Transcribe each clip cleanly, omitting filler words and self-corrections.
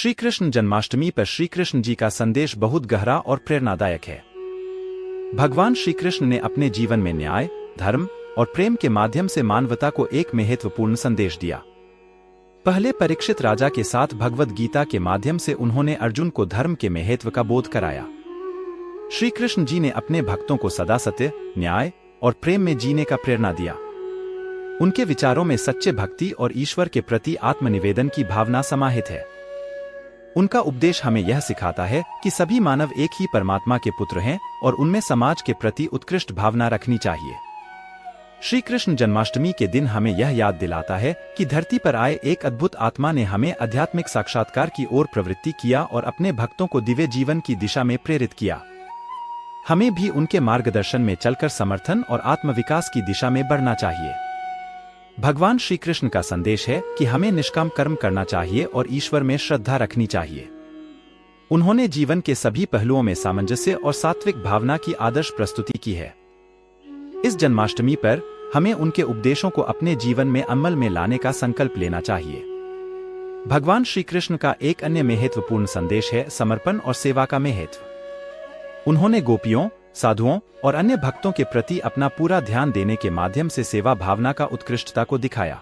श्री कृष्ण जन्माष्टमी पर श्री कृष्ण जी का संदेश बहुत गहरा और प्रेरणादायक है। भगवान श्री कृष्ण ने अपने जीवन में न्याय, धर्म और प्रेम के माध्यम से मानवता को एक महत्वपूर्ण संदेश दिया। पहले परीक्षित राजा के साथ भगवद गीता के माध्यम से उन्होंने अर्जुन को धर्म के महत्व का बोध कराया। श्री कृष्ण जी ने अपने भक्तों को सदा सत्य, न्याय और प्रेम में जीने का प्रेरणा दिया। उनके विचारों में सच्चे भक्ति और ईश्वर के प्रति आत्मनिवेदन की भावना समाहित है। उनका उपदेश हमें यह सिखाता है कि सभी मानव एक ही परमात्मा के पुत्र हैं और उनमें समाज के प्रति उत्कृष्ट भावना रखनी चाहिए। श्री कृष्ण जन्माष्टमी के दिन हमें यह याद दिलाता है कि धरती पर आए एक अद्भुत आत्मा ने हमें आध्यात्मिक साक्षात्कार की ओर प्रवृत्ति किया और अपने भक्तों को दिव्य जीवन की दिशा में प्रेरित किया। हमें भी उनके मार्गदर्शन में चलकर समर्थन और आत्मविकास की दिशा में बढ़ना चाहिए। भगवान श्री कृष्ण का संदेश है कि हमें निष्काम कर्म करना चाहिए और ईश्वर में श्रद्धा रखनी चाहिए। उन्होंने जीवन के सभी पहलुओं में सामंजस्य और सात्विक भावना की आदर्श प्रस्तुति की है। इस जन्माष्टमी पर हमें उनके उपदेशों को अपने जीवन में अमल में लाने का संकल्प लेना चाहिए। भगवान श्री कृष्ण का एक अन्य महत्वपूर्ण संदेश है समर्पण और सेवा का महत्व। उन्होंने गोपियों, साधुओं और अन्य भक्तों के प्रति अपना पूरा ध्यान देने के माध्यम से सेवा भावना का उत्कृष्टता को दिखाया।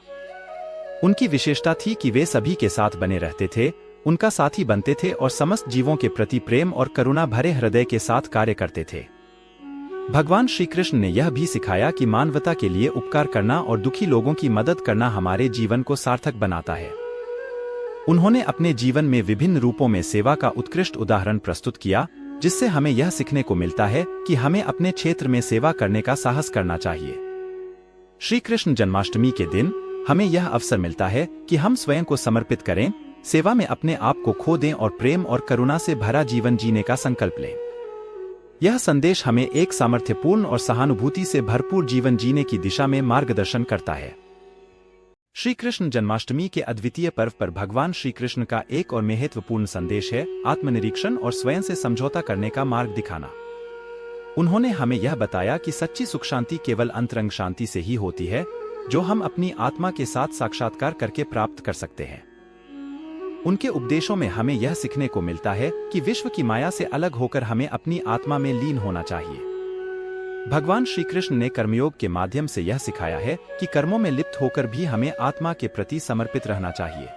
उनकी विशेषता थी कि वे सभी के साथ बने रहते थे, उनका साथी बनते थे और समस्त जीवों के प्रति प्रेम और करुणा भरे हृदय के साथ कार्य करते थे। भगवान श्री कृष्ण ने यह भी सिखाया कि मानवता के लिए उपकार करना और दुखी लोगों की मदद करना हमारे जीवन को सार्थक बनाता है। उन्होंने अपने जीवन में विभिन्न रूपों में सेवा का उत्कृष्ट उदाहरण प्रस्तुत किया, जिससे हमें यह सीखने को मिलता है कि हमें अपने क्षेत्र में सेवा करने का साहस करना चाहिए। श्री कृष्ण जन्माष्टमी के दिन हमें यह अवसर मिलता है कि हम स्वयं को समर्पित करें, सेवा में अपने आप को खो दें और प्रेम और करुणा से भरा जीवन जीने का संकल्प लें। यह संदेश हमें एक सामर्थ्यपूर्ण और सहानुभूति से भरपूर जीवन जीने की दिशा में मार्गदर्शन करता है। श्री कृष्ण जन्माष्टमी के अद्वितीय पर्व पर भगवान श्री कृष्ण का एक और महत्वपूर्ण संदेश है आत्मनिरीक्षण और स्वयं से समझौता करने का मार्ग दिखाना। उन्होंने हमें यह बताया कि सच्ची सुख शांति केवल अंतरंग शांति से ही होती है, जो हम अपनी आत्मा के साथ साक्षात्कार करके प्राप्त कर सकते हैं। उनके उपदेशों में हमें यह सीखने को मिलता है कि विश्व की माया से अलग होकर हमें अपनी आत्मा में लीन होना चाहिए। भगवान श्री कृष्ण ने कर्मयोग के माध्यम से यह सिखाया है कि कर्मों में लिप्त होकर भी हमें आत्मा के प्रति समर्पित रहना चाहिए।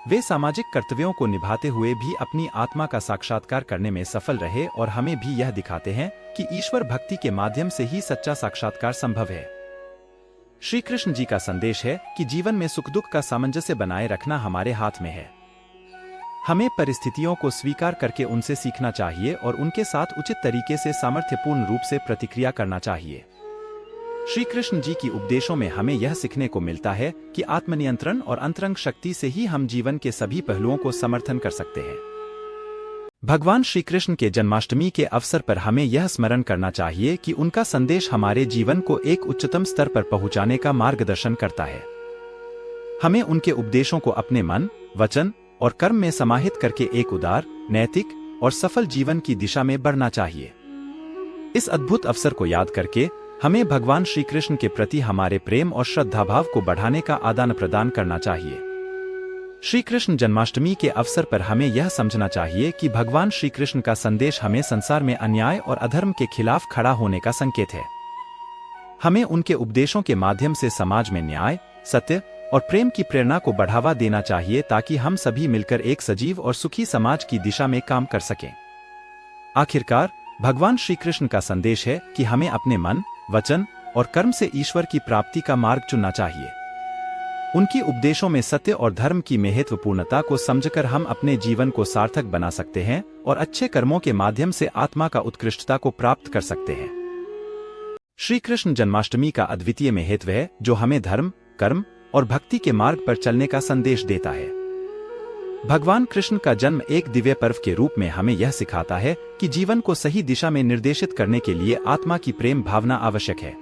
वे सामाजिक कर्तव्यों को निभाते हुए भी अपनी आत्मा का साक्षात्कार करने में सफल रहे और हमें भी यह दिखाते हैं कि ईश्वर भक्ति के माध्यम से ही सच्चा साक्षात्कार संभव है। श्री कृष्ण जी का संदेश है कि जीवन में सुख दुख का सामंजस्य बनाए रखना हमारे हाथ में है। हमें परिस्थितियों को स्वीकार करके उनसे सीखना चाहिए और उनके साथ उचित तरीके से सामर्थ्यपूर्ण रूप से प्रतिक्रिया करना चाहिए। श्री कृष्ण जी की उपदेशों में हमें यह सीखने को मिलता है कि आत्मनियंत्रण और अंतरंग शक्ति से ही हम जीवन के सभी पहलुओं को समर्थन कर सकते हैं। भगवान श्री कृष्ण के जन्माष्टमी के अवसर पर हमें यह स्मरण करना चाहिए कि उनका संदेश हमारे जीवन को एक उच्चतम स्तर पर पहुंचाने का मार्गदर्शन करता है। हमें उनके उपदेशों को अपने मन, वचन और कर्म में समाहित करके एक उदार, नैतिक और सफल जीवन की दिशा में बढ़ना चाहिए। इस अद्भुत अवसर को याद करके हमें भगवान श्री कृष्ण के प्रति हमारे प्रेम और श्रद्धा भाव को बढ़ाने का आदान प्रदान करना चाहिए। श्री कृष्ण जन्माष्टमी के अवसर पर हमें यह समझना चाहिए कि भगवान श्री कृष्ण का संदेश हमें संसार में अन्याय और अधर्म के खिलाफ खड़ा होने का संकेत है। हमें उनके उपदेशों के माध्यम से समाज में न्याय, सत्य और प्रेम की प्रेरणा को बढ़ावा देना चाहिए, ताकि हम सभी मिलकर एक सजीव और सुखी समाज की दिशा में काम कर सकें। आखिरकार भगवान श्री कृष्ण का संदेश है कि हमें अपने मन, वचन और कर्म से ईश्वर की प्राप्ति का मार्ग चुनना चाहिए। उनकी उपदेशों में सत्य और धर्म की महत्वपूर्णता को समझकर हम अपने जीवन को सार्थक बना सकते हैं और अच्छे कर्मों के माध्यम से आत्मा का उत्कृष्टता को प्राप्त कर सकते हैं। श्री कृष्ण जन्माष्टमी का अद्वितीय महत्व है, जो हमें धर्म, कर्म और भक्ति के मार्ग पर चलने का संदेश देता है। भगवान कृष्ण का जन्म एक दिव्य पर्व के रूप में हमें यह सिखाता है कि जीवन को सही दिशा में निर्देशित करने के लिए आत्मा की प्रेम भावना आवश्यक है।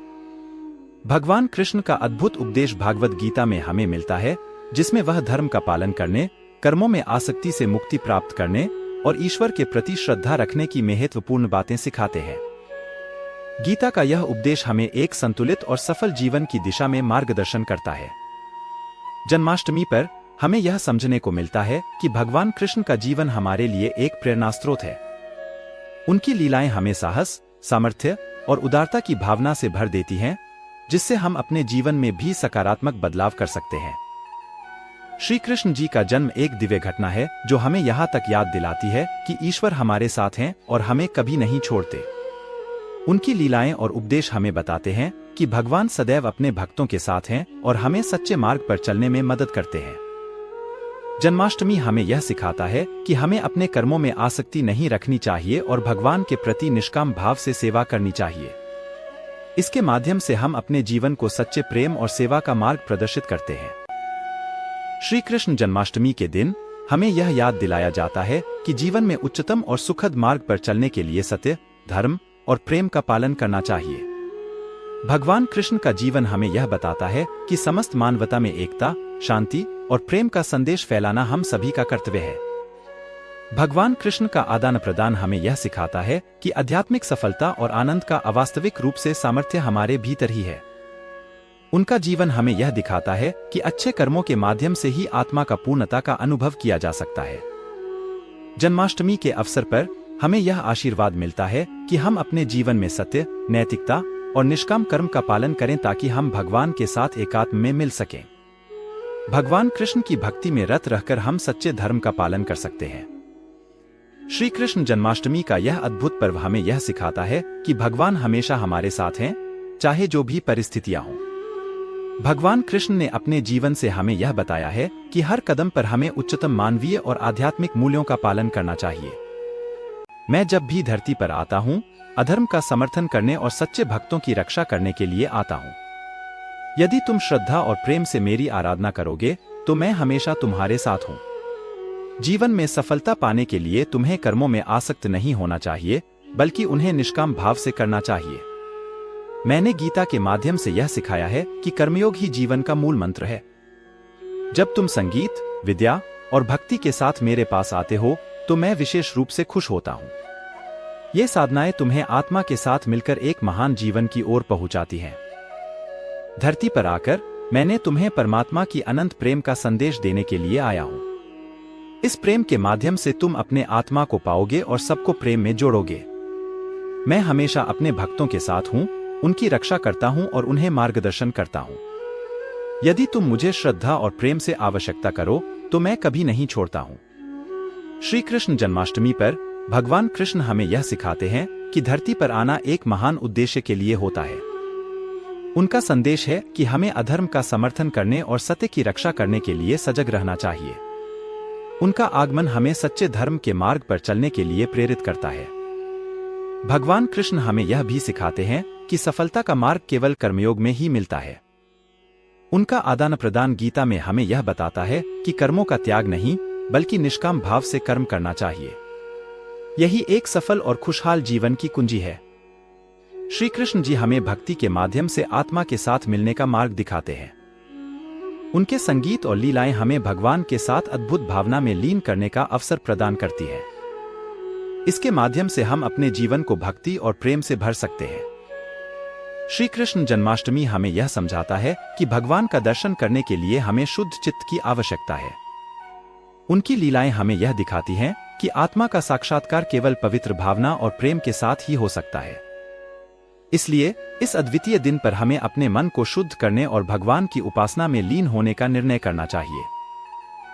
भगवान कृष्ण का अद्भुत उपदेश भागवत गीता में हमें मिलता है, जिसमें वह धर्म का पालन करने, कर्मों में आसक्ति से मुक्ति प्राप्त करने और ईश्वर के प्रति श्रद्धा रखने की महत्वपूर्ण बातें सिखाते हैं। गीता का यह उपदेश हमें एक संतुलित और सफल जीवन की दिशा में मार्गदर्शन करता है। जन्माष्टमी पर हमें यह समझने को मिलता है कि भगवान कृष्ण का जीवन हमारे लिए एक प्रेरणा स्रोत है। उनकी लीलाएं हमें साहस, सामर्थ्य और उदारता की भावना से भर देती हैं, जिससे हम अपने जीवन में भी सकारात्मक बदलाव कर सकते हैं। श्री कृष्ण जी का जन्म एक दिव्य घटना है जो हमें यहाँ तक याद दिलाती है कि ईश्वर हमारे साथ हैं और हमें कभी नहीं छोड़ते। उनकी लीलाएं और उपदेश हमें बताते हैं कि भगवान सदैव अपने भक्तों के साथ हैं और हमें सच्चे मार्ग पर चलने में मदद करते हैं। जन्माष्टमी हमें यह सिखाता है कि हमें अपने कर्मों में आसक्ति नहीं रखनी चाहिए और भगवान के प्रति निष्काम भाव से सेवा करनी चाहिए। इसके माध्यम से हम अपने जीवन को सच्चे प्रेम और सेवा का मार्ग प्रदर्शित करते हैं। श्री कृष्ण जन्माष्टमी के दिन हमें यह याद दिलाया जाता है कि जीवन में उच्चतम और सुखद मार्ग पर चलने के लिए सत्य, धर्म और प्रेम का पालन करना चाहिए। भगवान कृष्ण का जीवन हमें यह बताता है कि समस्त मानवता में एकता, शांति और प्रेम का संदेश फैलाना हम सभी का कर्तव्य है। भगवान कृष्ण का आदान प्रदान हमें यह सिखाता है कि आध्यात्मिक सफलता और आनंद का अवास्तविक रूप से सामर्थ्य हमारे भीतर ही है। उनका जीवन हमें यह दिखाता है कि अच्छे कर्मों के माध्यम से ही आत्मा का पूर्णता का अनुभव किया जा सकता है। जन्माष्टमी के अवसर पर हमें यह आशीर्वाद मिलता है कि हम अपने जीवन में सत्य, नैतिकता और निष्काम कर्म का पालन करें ताकि हम भगवान के साथ एकात्म में मिल सकें। भगवान कृष्ण की भक्ति में रत रहकर हम सच्चे धर्म का पालन कर सकते हैं। श्री कृष्ण जन्माष्टमी का यह अद्भुत पर्व हमें यह सिखाता है कि भगवान हमेशा हमारे साथ हैं, चाहे जो भी परिस्थितियां हों। भगवान कृष्ण ने अपने जीवन से हमें यह बताया है कि हर कदम पर हमें उच्चतम मानवीय और आध्यात्मिक मूल्यों का पालन करना चाहिए। मैं जब भी धरती पर आता हूँ, अधर्म का समर्थन करने और सच्चे भक्तों की रक्षा करने के लिए आता हूँ। यदि तुम श्रद्धा और प्रेम से मेरी आराधना करोगे तो मैं हमेशा तुम्हारे साथ हूँ। जीवन में सफलता पाने के लिए तुम्हें कर्मों में आसक्त नहीं होना चाहिए, बल्कि उन्हें निष्काम भाव से करना चाहिए। मैंने गीता के माध्यम से यह सिखाया है कि कर्मयोग ही जीवन का मूल मंत्र है। जब तुम संगीत, विद्या और भक्ति के साथ मेरे पास आते हो तो मैं विशेष रूप से खुश होता हूँ। ये साधनाएं तुम्हें आत्मा के साथ मिलकर एक महान जीवन की ओर पहुंचाती हैं। धरती पर आकर मैंने तुम्हें परमात्मा की अनंत प्रेम का संदेश देने के लिए आया हूँ। इस प्रेम के माध्यम से तुम अपने आत्मा को पाओगे और सबको प्रेम में जोड़ोगे। मैं हमेशा अपने भक्तों के साथ हूँ, उनकी रक्षा करता हूँ और उन्हें मार्गदर्शन करता हूँ। यदि तुम मुझे श्रद्धा और प्रेम से आवश्यकता करो तो मैं कभी नहीं छोड़ता हूँ। श्री कृष्ण जन्माष्टमी पर भगवान कृष्ण हमें यह सिखाते हैं कि धरती पर आना एक महान उद्देश्य के लिए होता है। उनका संदेश है कि हमें अधर्म का समर्थन करने और सत्य की रक्षा करने के लिए सजग रहना चाहिए। उनका आगमन हमें सच्चे धर्म के मार्ग पर चलने के लिए प्रेरित करता है। भगवान कृष्ण हमें यह भी सिखाते हैं कि सफलता का मार्ग केवल कर्मयोग में ही मिलता है। उनका आदान प्रदान गीता में हमें यह बताता है कि कर्मों का त्याग नहीं, बल्कि निष्काम भाव से कर्म करना चाहिए। यही एक सफल और खुशहाल जीवन की कुंजी है। श्री कृष्ण जी हमें भक्ति के माध्यम से आत्मा के साथ मिलने का मार्ग दिखाते हैं। उनके संगीत और लीलाएं हमें भगवान के साथ अद्भुत भावना में लीन करने का अवसर प्रदान करती है। इसके माध्यम से हम अपने जीवन को भक्ति और प्रेम से भर सकते हैं। श्री कृष्ण जन्माष्टमी हमें यह समझाता है कि भगवान का दर्शन करने के लिए हमें शुद्ध चित्त की आवश्यकता है। उनकी लीलाएं हमें यह दिखाती हैं कि आत्मा का साक्षात्कार केवल पवित्र भावना और प्रेम के साथ ही हो सकता है। इसलिए इस अद्वितीय दिन पर हमें अपने मन को शुद्ध करने और भगवान की उपासना में लीन होने का निर्णय करना चाहिए।